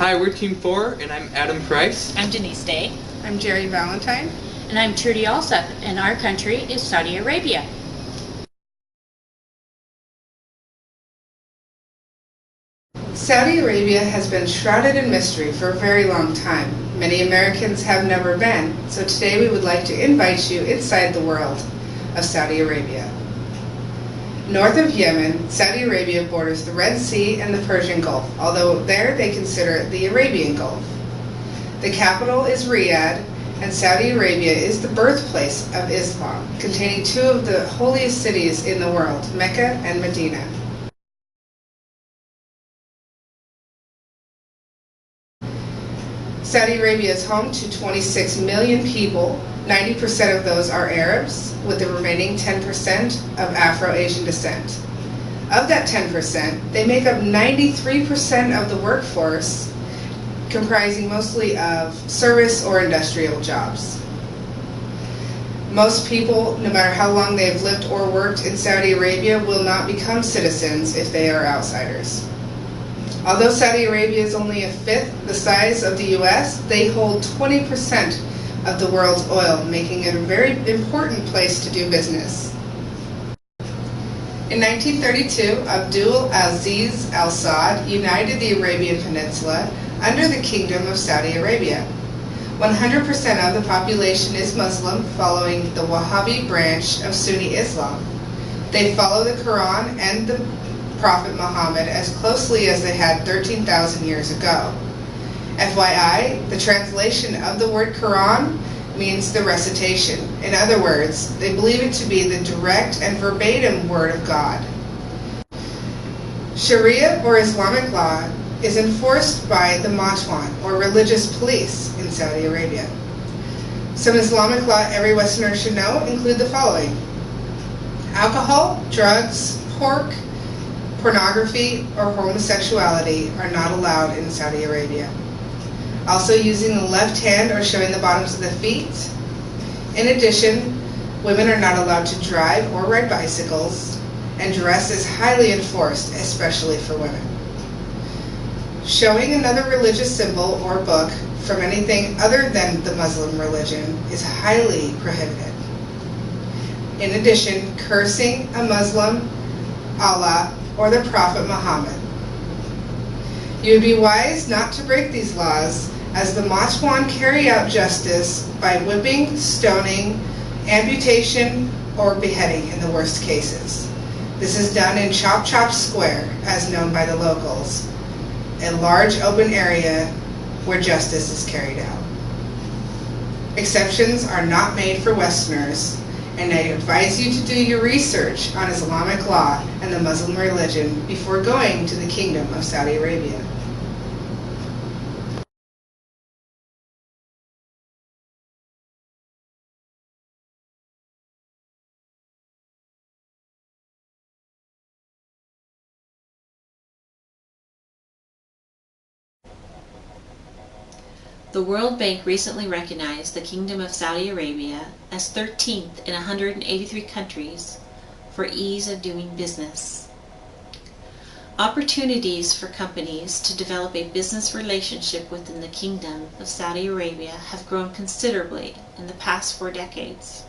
Hi, we're Team 4, and I'm Adam Price. I'm Denise Day. I'm Jerry Valentine. And I'm Trudy Alsop, and our country is Saudi Arabia. Saudi Arabia has been shrouded in mystery for a very long time. Many Americans have never been, so today we would like to invite you inside the world of Saudi Arabia. North of Yemen, Saudi Arabia borders the Red Sea and the Persian Gulf, although there they consider it the Arabian Gulf. The capital is Riyadh, and Saudi Arabia is the birthplace of Islam, containing two of the holiest cities in the world, Mecca and Medina. Saudi Arabia is home to 26 million people. 90% of those are Arabs, with the remaining 10% of Afro-Asian descent. Of that 10%, they make up 93% of the workforce, comprising mostly of service or industrial jobs. Most people, no matter how long they have lived or worked in Saudi Arabia, will not become citizens if they are outsiders. Although Saudi Arabia is only a fifth the size of the US, they hold 20% of the world's oil, making it a very important place to do business. In 1932, Abdul Aziz Al Saud united the Arabian Peninsula under the Kingdom of Saudi Arabia. 100% of the population is Muslim, following the Wahhabi branch of Sunni Islam. They follow the Quran and the Prophet Muhammad as closely as they had 13,000 years ago. FYI, the translation of the word Quran means the recitation. In other words, they believe it to be the direct and verbatim word of God. Sharia, or Islamic law, is enforced by the Matwan, or religious police, in Saudi Arabia. Some Islamic law every Westerner should know include the following: alcohol, drugs, pork, pornography, or homosexuality are not allowed in Saudi Arabia. Also, using the left hand or showing the bottoms of the feet. In addition, women are not allowed to drive or ride bicycles, and dress is highly enforced, especially for women. Showing another religious symbol or book from anything other than the Muslim religion is highly prohibited. In addition, cursing a Muslim, Allah, or the Prophet Muhammad. You would be wise not to break these laws, as the Matwan carry out justice by whipping, stoning, amputation, or beheading in the worst cases. This is done in Chop Chop Square, as known by the locals, a large open area where justice is carried out. Exceptions are not made for Westerners, and I advise you to do your research on Islamic law and the Muslim religion before going to the Kingdom of Saudi Arabia. The World Bank recently recognized the Kingdom of Saudi Arabia as 13th in 183 countries for ease of doing business. Opportunities for companies to develop a business relationship within the Kingdom of Saudi Arabia have grown considerably in the past 4 decades.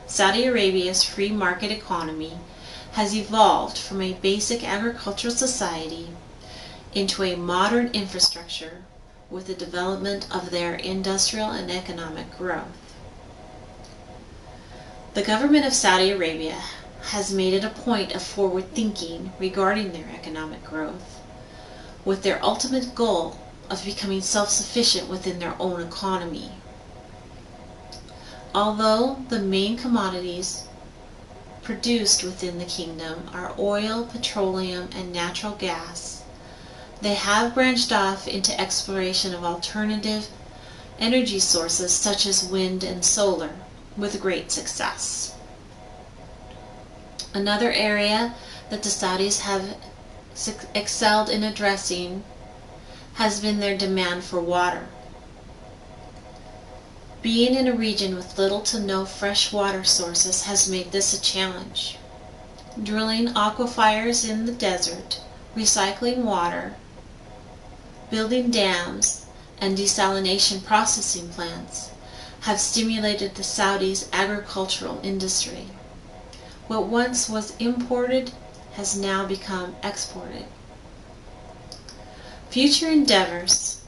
Saudi Arabia's free market economy has evolved from a basic agricultural society into a modern infrastructure with the development of their industrial and economic growth. The government of Saudi Arabia has made it a point of forward thinking regarding their economic growth, with their ultimate goal of becoming self-sufficient within their own economy. Although the main commodities produced within the kingdom are oil, petroleum, and natural gas, they have branched off into exploration of alternative energy sources such as wind and solar with great success. Another area that the Saudis have excelled in addressing has been their demand for water. Being in a region with little to no fresh water sources has made this a challenge. Drilling aquifers in the desert, recycling water, Building dams and desalination processing plants have stimulated the Saudis' agricultural industry. What once was imported has now become exported. Future endeavors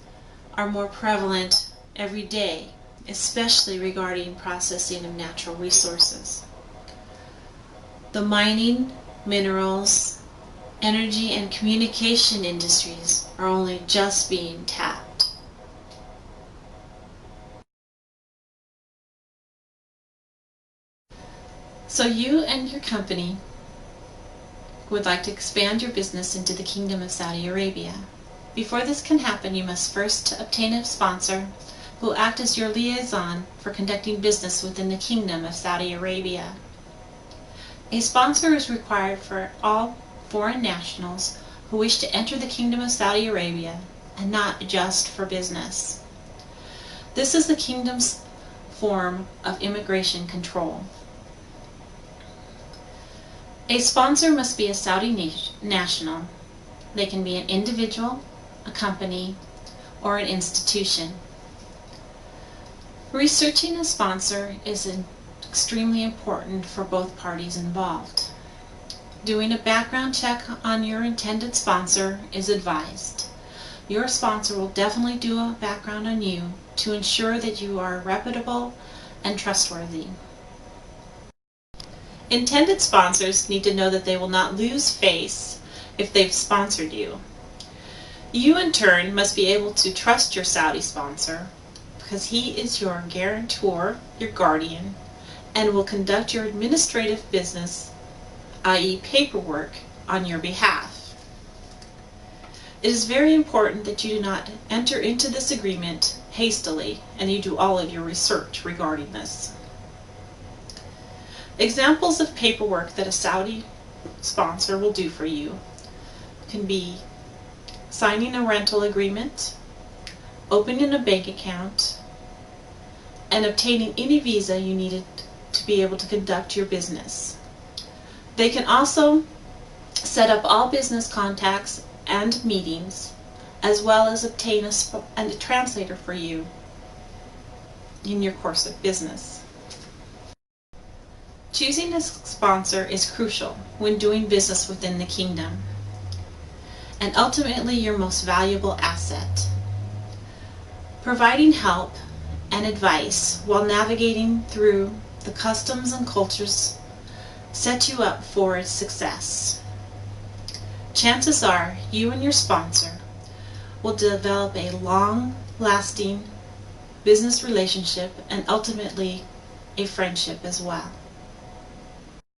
are more prevalent every day, especially regarding processing of natural resources. The mining, minerals, energy, and communication industries are only just being tapped. So you and your company would like to expand your business into the Kingdom of Saudi Arabia. Before this can happen, you must first obtain a sponsor who will act as your liaison for conducting business within the Kingdom of Saudi Arabia. A sponsor is required for all foreign nationals who wish to enter the Kingdom of Saudi Arabia, and not just for business. This is the Kingdom's form of immigration control. A sponsor must be a Saudi national. They can be an individual, a company, or an institution. Researching a sponsor is extremely important for both parties involved. Doing a background check on your intended sponsor is advised. Your sponsor will definitely do a background on you to ensure that you are reputable and trustworthy. Intended sponsors need to know that they will not lose face if they've sponsored you. You, in turn, must be able to trust your Saudi sponsor because he is your guarantor, your guardian, and will conduct your administrative business, i.e. paperwork, on your behalf. It is very important that you do not enter into this agreement hastily and you do all of your research regarding this. Examples of paperwork that a Saudi sponsor will do for you can be signing a rental agreement, opening a bank account, and obtaining any visa you needed to be able to conduct your business. They can also set up all business contacts and meetings, as well as obtain a translator for you in your course of business. Choosing a sponsor is crucial when doing business within the kingdom, and ultimately your most valuable asset. Providing help and advice while navigating through the customs and cultures set you up for its success. Chances are you and your sponsor will develop a long-lasting business relationship and ultimately a friendship as well.